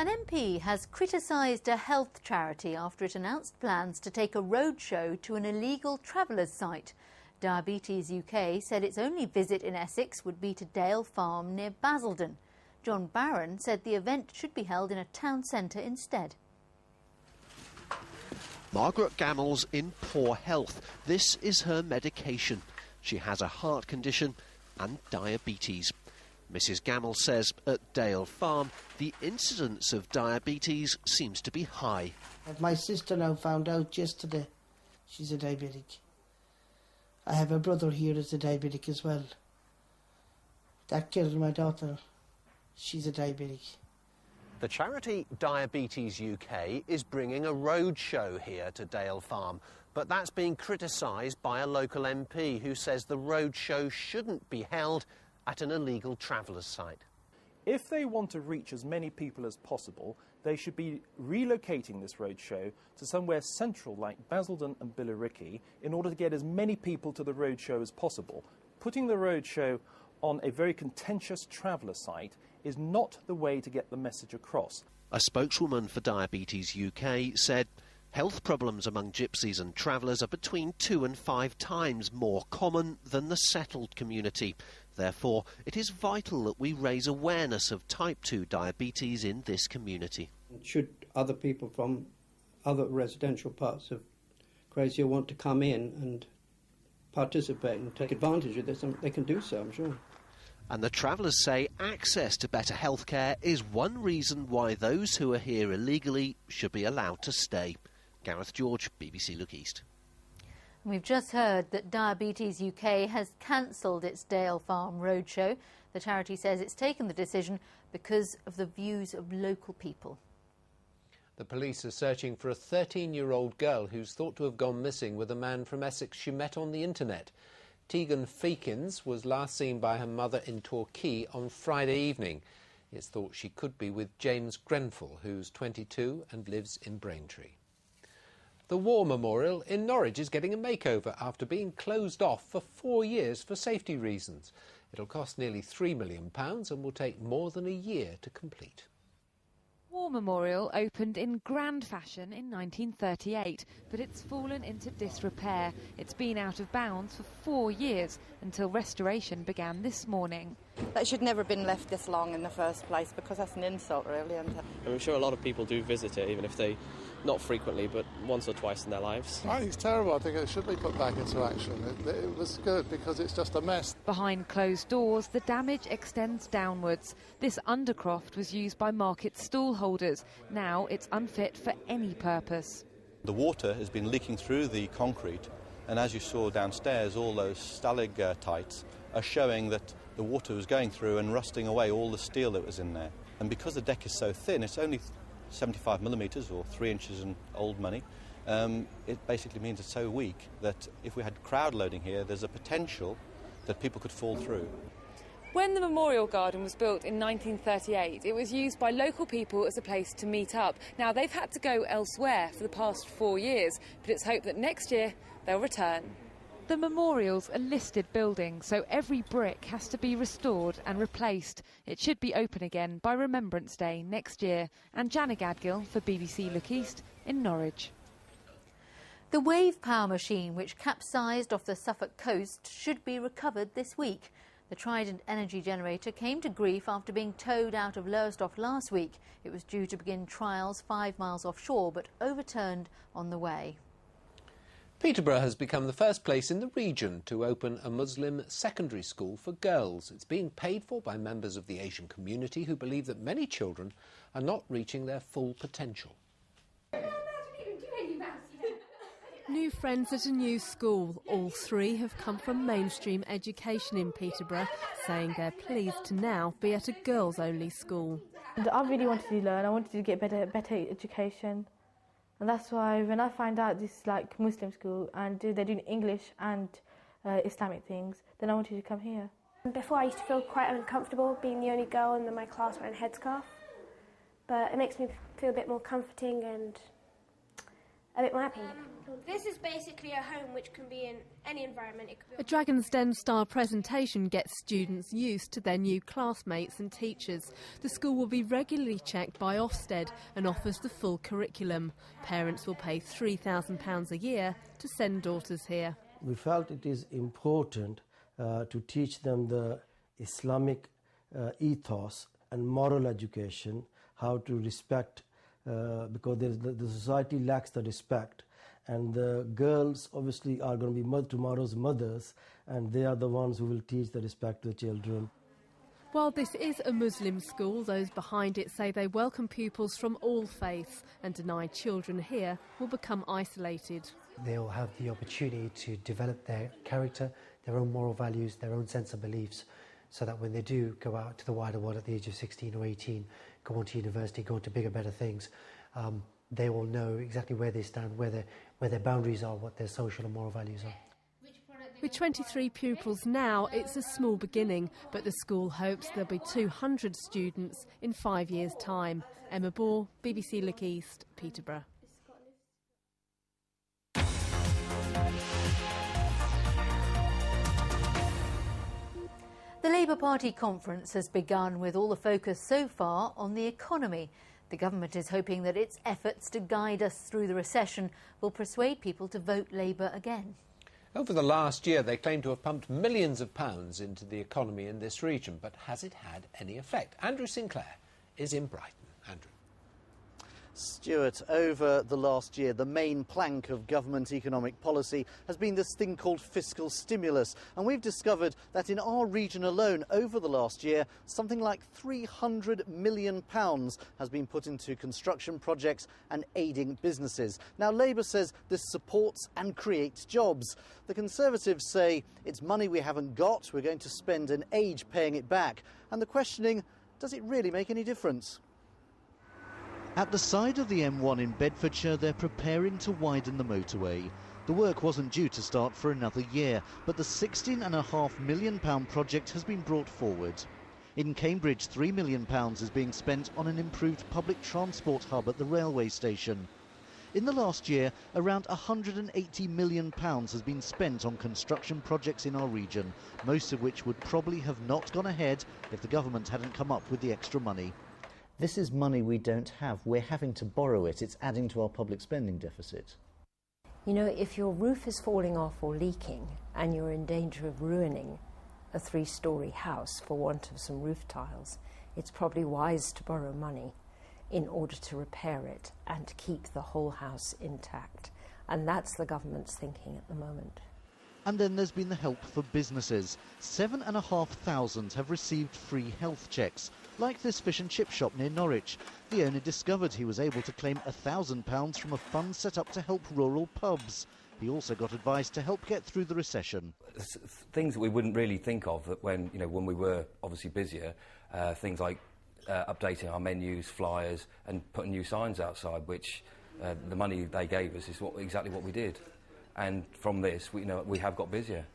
An MP has criticised a health charity after it announced plans to take a roadshow to an illegal travellers site. Diabetes UK said its only visit in Essex would be to Dale Farm near Basildon. John Barron said the event should be held in a town centre instead. Margaret Gammel's in poor health. This is her medication. She has a heart condition and diabetes. Mrs. Gammel says at Dale Farm the incidence of diabetes seems to be high. My sister now found out yesterday she's a diabetic. I have a brother here that's a diabetic as well. That killed my daughter. She's a diabetic. The charity Diabetes UK is bringing a roadshow here to Dale Farm, but that's being criticised by a local MP who says the roadshow shouldn't be held at an illegal travellers site. If they want to reach as many people as possible, they should be relocating this roadshow to somewhere central like Basildon and Billericay in order to get as many people to the roadshow as possible. Putting the roadshow on a very contentious traveller site is not the way to get the message across. A spokeswoman for Diabetes UK said health problems among gypsies and travellers are between 2 and 5 times more common than the settled community. Therefore, it is vital that we raise awareness of type 2 diabetes in this community. Should other people from other residential parts of Crays Hill want to come in and participate and take advantage of this, they can do so, I'm sure. And the travellers say access to better healthcare is one reason why those who are here illegally should be allowed to stay. Gareth George, BBC Look East. We've just heard that Diabetes UK has cancelled its Dale Farm roadshow. The charity says it's taken the decision because of the views of local people. The police are searching for a 13-year-old girl who's thought to have gone missing with a man from Essex she met on the internet. Tegan Feakins was last seen by her mother in Torquay on Friday evening. It's thought she could be with James Grenfell, who's 22 and lives in Braintree. The War Memorial in Norwich is getting a makeover after being closed off for 4 years for safety reasons. It'll cost nearly £3 million and will take more than a year to complete. War Memorial opened in grand fashion in 1938, but it's fallen into disrepair. It's been out of bounds for 4 years until restoration began this morning. That should never have been left this long in the first place, because that's an insult, really. And I'm sure a lot of people do visit it, even if they, not frequently, but once or twice in their lives. I think it's terrible. I think it should be put back into action. It was good because it's just a mess. Behind closed doors, the damage extends downwards. This undercroft was used by market stall holders. Now it's unfit for any purpose. The water has been leaking through the concrete, and as you saw downstairs, all those stalactites are showing that the water was going through and rusting away all the steel that was in there. And because the deck is so thin, it's only 75 millimetres or 3 inches in old money, it basically means it's so weak that if we had crowd loading here, there's a potential that people could fall through. When the Memorial Garden was built in 1938, it was used by local people as a place to meet up. Now, they've had to go elsewhere for the past 4 years, but it's hoped that next year they'll return. The memorial's a listed building, so every brick has to be restored and replaced. It should be open again by Remembrance Day next year. And Jana Gadgill for BBC Look East in Norwich. The Wave Power machine, which capsized off the Suffolk coast, should be recovered this week. The Trident energy generator came to grief after being towed out of Lowestoft last week. It was due to begin trials 5 miles offshore, but overturned on the way. Peterborough has become the first place in the region to open a Muslim secondary school for girls. It's being paid for by members of the Asian community who believe that many children are not reaching their full potential. New friends at a new school. All 3 have come from mainstream education in Peterborough, saying they're pleased to now be at a girls-only school. And I really wanted to learn. I wanted to get better education. And that's why when I find out this is like Muslim school and they're doing English and Islamic things, then I wanted to come here. Before I used to feel quite uncomfortable being the only girl in my class wearing a headscarf, but it makes me feel a bit more comforting and a bit more happy. This is basically a home which can be in any environment. It could be A Dragon's Den-style presentation gets students used to their new classmates and teachers. The school will be regularly checked by Ofsted and offers the full curriculum. Parents will pay £3,000 a year to send daughters here. We felt it is important to teach them the Islamic ethos and moral education, how to respect, because the society lacks the respect. And the girls obviously are going to be tomorrow's mothers, and they are the ones who will teach the respect to the children. While this is a Muslim school, those behind it say they welcome pupils from all faiths and deny children here will become isolated. They'll have the opportunity to develop their character, their own moral values, their own sense of beliefs, so that when they do go out to the wider world at the age of 16 or 18, go on to university, go on to bigger, better things, they will know exactly where they stand, where their boundaries are, what their social and moral values are. With 23 pupils now, it's a small beginning, but the school hopes there'll be 200 students in 5 years' time. Emma Bohr, BBC Look East, Peterborough. The Labour Party conference has begun with all the focus so far on the economy. The government is hoping that its efforts to guide us through the recession will persuade people to vote Labour again. Over the last year, they claim to have pumped millions of pounds into the economy in this region, but has it had any effect? Andrew Sinclair is in Brighton. Andrew. Stuart, over the last year, the main plank of government economic policy has been this thing called fiscal stimulus. And we've discovered that in our region alone, over the last year, something like £300 million has been put into construction projects and aiding businesses. Now, Labour says this supports and creates jobs. The Conservatives say it's money we haven't got, we're going to spend an age paying it back. And the questioning, does it really make any difference? At the side of the M1 in Bedfordshire, they're preparing to widen the motorway. The work wasn't due to start for another year, but the £16.5 million project has been brought forward. In Cambridge, £3 million is being spent on an improved public transport hub at the railway station. In the last year, around £180 million has been spent on construction projects in our region, most of which would probably have not gone ahead if the government hadn't come up with the extra money. This is money we don't have. We're having to borrow it. It's adding to our public spending deficit. You know, if your roof is falling off or leaking and you're in danger of ruining a 3-storey house for want of some roof tiles, it's probably wise to borrow money in order to repair it and to keep the whole house intact. And that's the government's thinking at the moment. And then there's been the help for businesses. 7,500 have received free health checks, like this fish and chip shop near Norwich. The owner discovered he was able to claim £1,000 from a fund set up to help rural pubs. He also got advice to help get through the recession. Things that we wouldn't really think of that when we were obviously busier, things like updating our menus, flyers, and putting new signs outside, which the money they gave us is exactly what we did. And from this, we have got busier.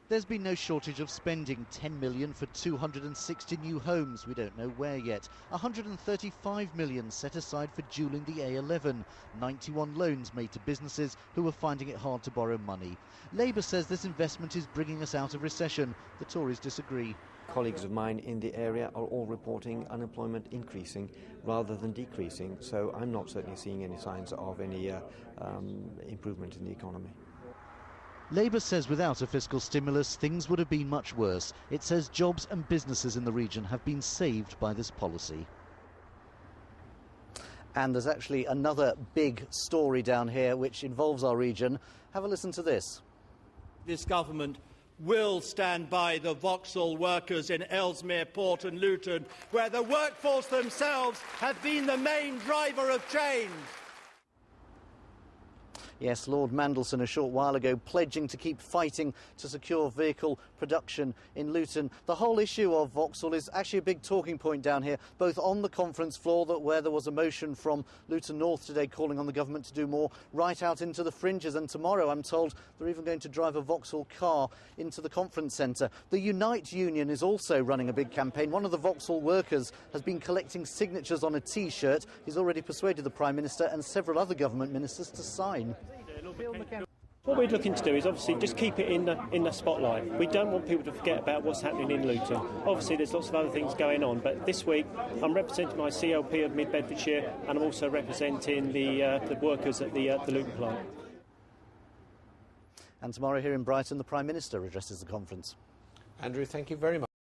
There's been no shortage of spending. 10 million for 260 new homes, we don't know where yet. 135 million set aside for dualling the A11. 91 loans made to businesses who are finding it hard to borrow money. Labour says this investment is bringing us out of recession. The Tories disagree. Colleagues of mine in the area are all reporting unemployment increasing rather than decreasing, so I'm not certainly seeing any signs of any improvement in the economy. Labour says without a fiscal stimulus, things would have been much worse. It says jobs and businesses in the region have been saved by this policy. And there's actually another big story down here which involves our region. Have a listen to this. This government will stand by the Vauxhall workers in Ellesmere Port and Luton, where the workforce themselves have been the main driver of change. Yes, Lord Mandelson a short while ago pledging to keep fighting to secure vehicle production in Luton. The whole issue of Vauxhall is actually a big talking point down here, both on the conference floor, where there was a motion from Luton North today calling on the government to do more, right out into the fringes. And tomorrow, I'm told, they're even going to drive a Vauxhall car into the conference centre. The Unite union is also running a big campaign. One of the Vauxhall workers has been collecting signatures on a T-shirt. He's already persuaded the Prime Minister and several other government ministers to sign. What we're looking to do is obviously just keep it in the spotlight. We don't want people to forget about what's happening in Luton. Obviously there's lots of other things going on, but this week I'm representing my CLP of Mid Bedfordshire, and I'm also representing the workers at the Luton plant. And tomorrow here in Brighton, the Prime Minister addresses the conference. Andrew, thank you very much.